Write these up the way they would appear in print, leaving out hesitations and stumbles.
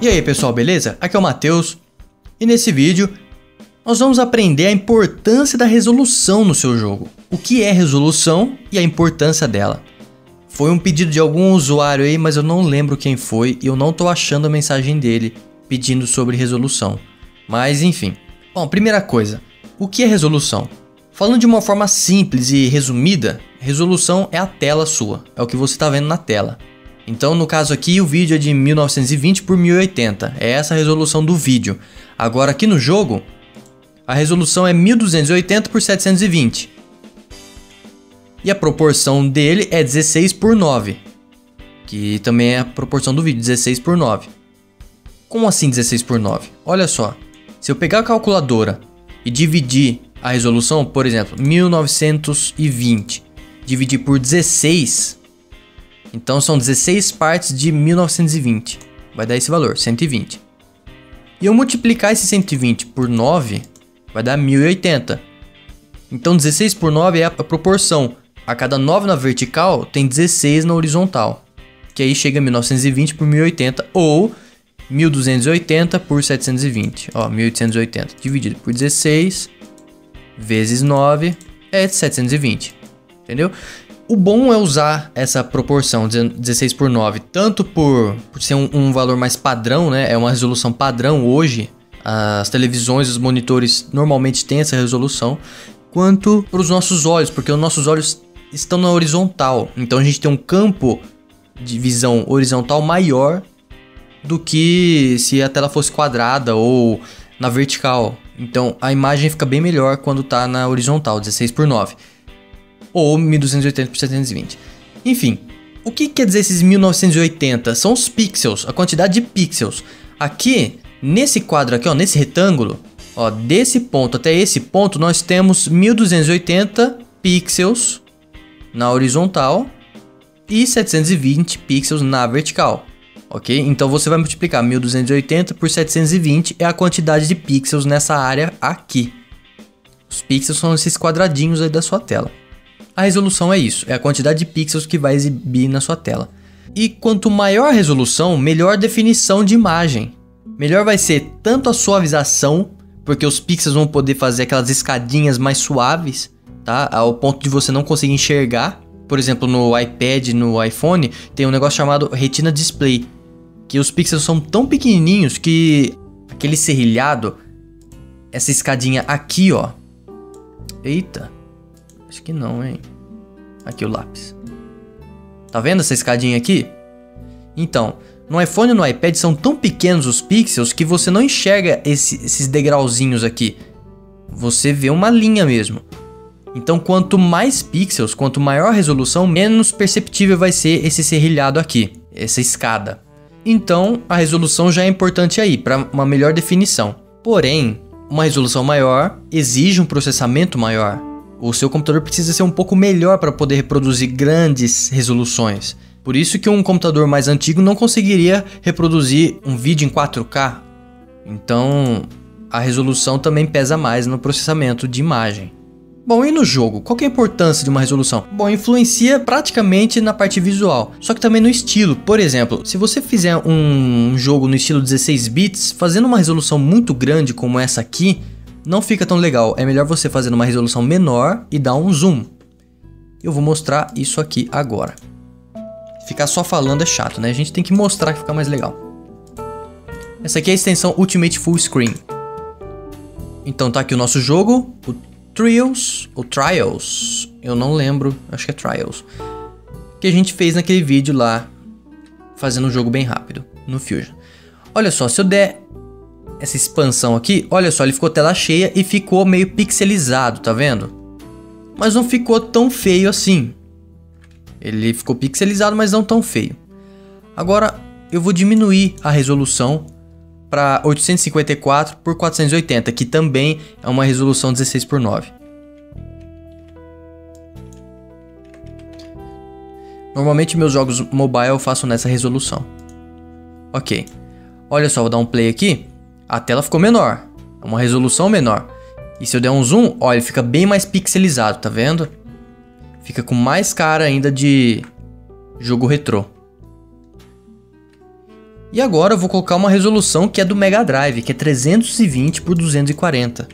E aí pessoal, beleza? Aqui é o Matheus e nesse vídeo nós vamos aprender a importância da resolução no seu jogo. O que é resolução e a importância dela. Foi um pedido de algum usuário aí, mas eu não lembro quem foi e eu não tô achando a mensagem dele pedindo sobre resolução. Mas enfim. Bom, primeira coisa, o que é resolução? Falando de uma forma simples e resumida, resolução é a tela sua, é o que você está vendo na tela. Então, no caso aqui, o vídeo é de 1920 por 1080, é essa a resolução do vídeo. Agora aqui no jogo, a resolução é 1280 por 720. E a proporção dele é 16 por 9, que também é a proporção do vídeo, 16 por 9. Como assim 16 por 9? Olha só, se eu pegar a calculadora e dividir a resolução, por exemplo, 1920, dividir por 16... Então são 16 partes de 1920. Vai dar esse valor, 120. E eu multiplicar esse 120 por 9, vai dar 1080. Então 16 por 9 é a proporção. A cada 9 na vertical, tem 16 na horizontal. Que aí chega a 1920 por 1080 ou 1280 por 720. Ó, 1880 dividido por 16 vezes 9 é 720. Entendeu? O bom é usar essa proporção, 16 por 9, tanto por ser um valor mais padrão, né? É uma resolução padrão hoje. As televisões, os monitores normalmente têm essa resolução, quanto para os nossos olhos, porque os nossos olhos estão na horizontal. Então a gente tem um campo de visão horizontal maior do que se a tela fosse quadrada ou na vertical. Então a imagem fica bem melhor quando está na horizontal, 16 por 9. Ou 1280 por 720. Enfim, o que quer dizer esses 1980? São os pixels, a quantidade de pixels. Aqui, nesse quadro aqui, ó, nesse retângulo, ó, desse ponto até esse ponto, nós temos 1280 pixels na horizontal e 720 pixels na vertical. Ok? Então você vai multiplicar 1280 por 720 é a quantidade de pixels nessa área aqui. Os pixels são esses quadradinhos aí da sua tela. A resolução é isso, é a quantidade de pixels que vai exibir na sua tela. E quanto maior a resolução, melhor definição de imagem. Melhor vai ser tanto a suavização, porque os pixels vão poder fazer aquelas escadinhas mais suaves, tá? Ao ponto de você não conseguir enxergar. Por exemplo, no iPad, no iPhone, tem um negócio chamado Retina Display, que os pixels são tão pequenininhos que aquele serrilhado, essa escadinha aqui, ó. Eita. Acho que não, hein? Aqui o lápis. Tá vendo essa escadinha aqui? Então, no iPhone e no iPad são tão pequenos os pixels que você não enxerga esses degrauzinhos aqui. Você vê uma linha mesmo. Então, quanto mais pixels, quanto maior a resolução, menos perceptível vai ser esse serrilhado aqui, essa escada. Então, a resolução já é importante aí, para uma melhor definição. Porém, uma resolução maior exige um processamento maior. O seu computador precisa ser um pouco melhor para poder reproduzir grandes resoluções. Por isso que um computador mais antigo não conseguiria reproduzir um vídeo em 4K. Então, a resolução também pesa mais no processamento de imagem. Bom, e no jogo? Qual que é a importância de uma resolução? Bom, influencia praticamente na parte visual, só que também no estilo. Por exemplo, se você fizer um jogo no estilo 16 bits, fazendo uma resolução muito grande como essa aqui, não fica tão legal, é melhor você fazer uma resolução menor e dar um zoom. Eu vou mostrar isso aqui agora. Ficar só falando é chato, né? A gente tem que mostrar que fica mais legal. Essa aqui é a extensão Ultimate Full Screen. Então tá aqui o nosso jogo, o Trials, eu não lembro, acho que é Trials, que a gente fez naquele vídeo lá, fazendo um jogo bem rápido, no Fusion. Olha só, se eu der essa expansão aqui, olha só, ele ficou tela cheia e ficou meio pixelizado, tá vendo? Mas não ficou tão feio assim. Ele ficou pixelizado, mas não tão feio. Agora eu vou diminuir a resolução para 854 por 480, que também é uma resolução 16 por 9. Normalmente meus jogos mobile eu faço nessa resolução. Ok. Olha só, vou dar um play aqui. A tela ficou menor, uma resolução menor. E se eu der um zoom, olha, ele fica bem mais pixelizado, tá vendo? Fica com mais cara ainda de jogo retrô. E agora eu vou colocar uma resolução que é do Mega Drive, que é 320 por 240.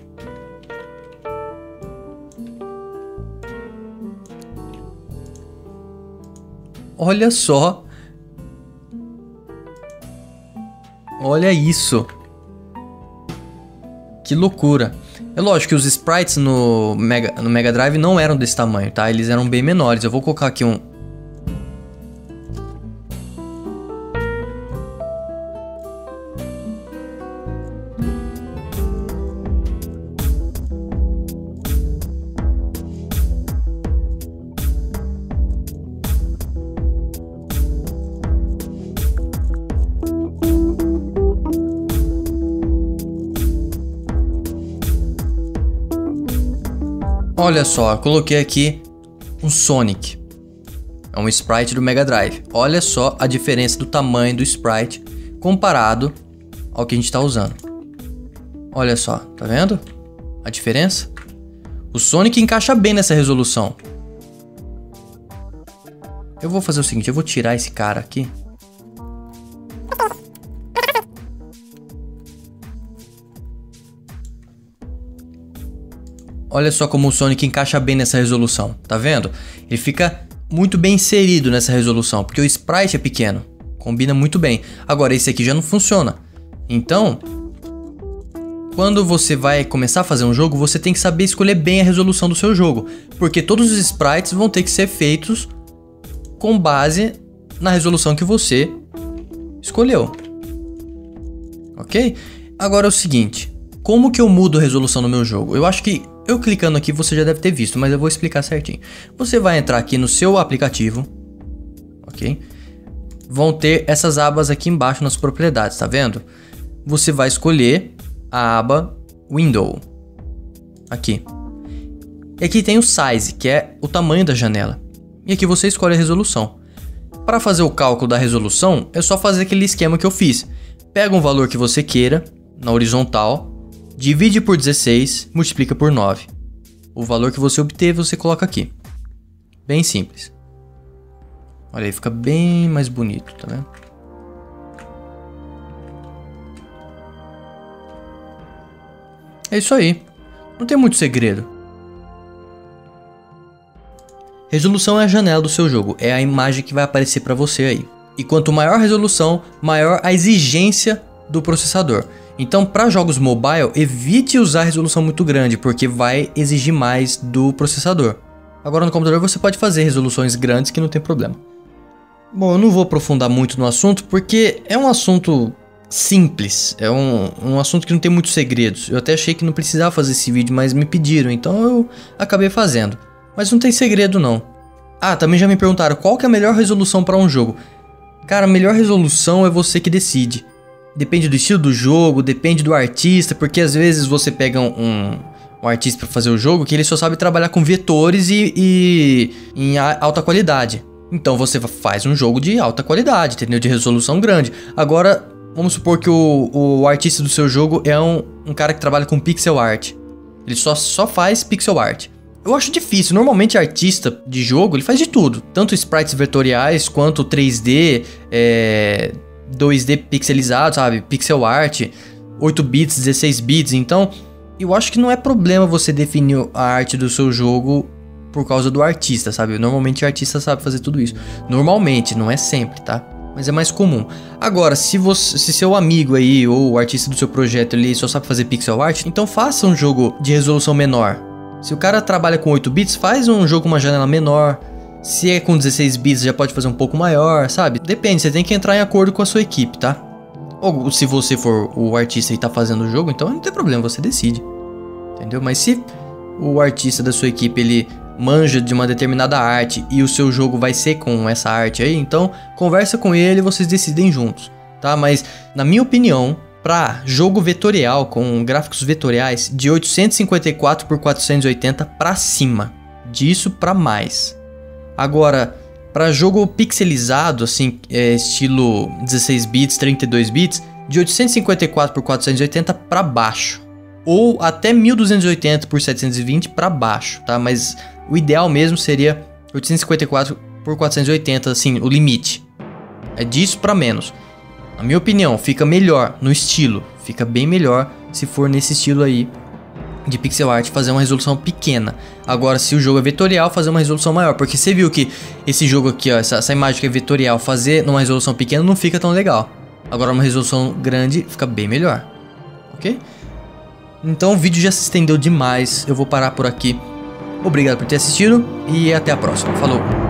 Olha só. Olha isso. Que loucura. É lógico que os sprites no Mega Drive não eram desse tamanho, tá? Eles eram bem menores. Eu vou colocar aqui um... Olha só, eu coloquei aqui um Sonic. É um sprite do Mega Drive. Olha só a diferença do tamanho do sprite comparado ao que a gente está usando. Olha só, tá vendo a diferença? O Sonic encaixa bem nessa resolução. Eu vou fazer o seguinte, eu vou tirar esse cara aqui. Olha só como o Sonic encaixa bem nessa resolução, tá vendo? Ele fica muito bem inserido nessa resolução, porque o sprite é pequeno, combina muito bem. Agora esse aqui já não funciona. Então, quando você vai começar a fazer um jogo, você tem que saber escolher bem a resolução do seu jogo, porque todos os sprites vão ter que ser feitos com base na resolução que você escolheu. Ok? Agora é o seguinte, como que eu mudo a resolução no meu jogo? Eu acho que eu clicando aqui você já deve ter visto, mas eu vou explicar certinho. Você vai entrar aqui no seu aplicativo, ok? Vão ter essas abas aqui embaixo nas propriedades, tá vendo? Você vai escolher a aba Window, aqui. E aqui tem o Size, que é o tamanho da janela. E aqui você escolhe a resolução. Para fazer o cálculo da resolução, é só fazer aquele esquema que eu fiz. Pega um valor que você queira, na horizontal, divide por 16, multiplica por 9. O valor que você obter, você coloca aqui. Bem simples. Olha aí, fica bem mais bonito, tá vendo? É isso aí. Não tem muito segredo. Resolução é a janela do seu jogo. É a imagem que vai aparecer para você aí. E quanto maior a resolução, maior a exigência do processador. Então, para jogos mobile, evite usar resolução muito grande, porque vai exigir mais do processador. Agora no computador você pode fazer resoluções grandes que não tem problema. Bom, eu não vou aprofundar muito no assunto, porque é um assunto simples. É um assunto que não tem muitos segredos. Eu até achei que não precisava fazer esse vídeo, mas me pediram, então eu acabei fazendo. Mas não tem segredo não. Ah, também já me perguntaram qual que é a melhor resolução para um jogo. Cara, a melhor resolução é você que decide. Depende do estilo do jogo, depende do artista, porque às vezes você pega um artista para fazer o jogo que ele só sabe trabalhar com vetores e em alta qualidade. Então você faz um jogo de alta qualidade, entendeu? De resolução grande. Agora, vamos supor que o artista do seu jogo é um cara que trabalha com pixel art. Ele só faz pixel art. Eu acho difícil. Normalmente artista de jogo, ele faz de tudo. Tanto sprites vetoriais quanto 3D, 2D pixelizado, sabe? Pixel art, 8 bits, 16 bits. Então, eu acho que não é problema você definir a arte do seu jogo por causa do artista, sabe? Normalmente o artista sabe fazer tudo isso. Normalmente, não é sempre, tá? Mas é mais comum. Agora, se seu amigo aí, ou o artista do seu projeto, ele só sabe fazer pixel art, então faça um jogo de resolução menor. Se o cara trabalha com 8 bits, faz um jogo com uma janela menor. Se é com 16 bits, já pode fazer um pouco maior, sabe? Depende, você tem que entrar em acordo com a sua equipe, tá? Ou se você for o artista e tá fazendo o jogo, então não tem problema, você decide. Entendeu? Mas se o artista da sua equipe, ele manja de uma determinada arte e o seu jogo vai ser com essa arte aí, então conversa com ele e vocês decidem juntos, tá? Mas, na minha opinião, para jogo vetorial, com gráficos vetoriais, de 854 por 480 para cima, disso para mais. Agora, para jogo pixelizado, assim, estilo 16 bits, 32 bits, de 854 por 480 para baixo. Ou até 1280 por 720 para baixo, tá? Mas o ideal mesmo seria 854 por 480, assim, o limite. É disso para menos. Na minha opinião, fica melhor no estilo. Fica bem melhor se for nesse estilo aí de pixel art, fazer uma resolução pequena. Agora, se o jogo é vetorial, fazer uma resolução maior. Porque você viu que esse jogo aqui, ó, essa imagem que é vetorial, fazer numa resolução pequena não fica tão legal. Agora, uma resolução grande fica bem melhor. Ok? Então o vídeo já se estendeu demais. Eu vou parar por aqui. Obrigado por ter assistido e até a próxima. Falou!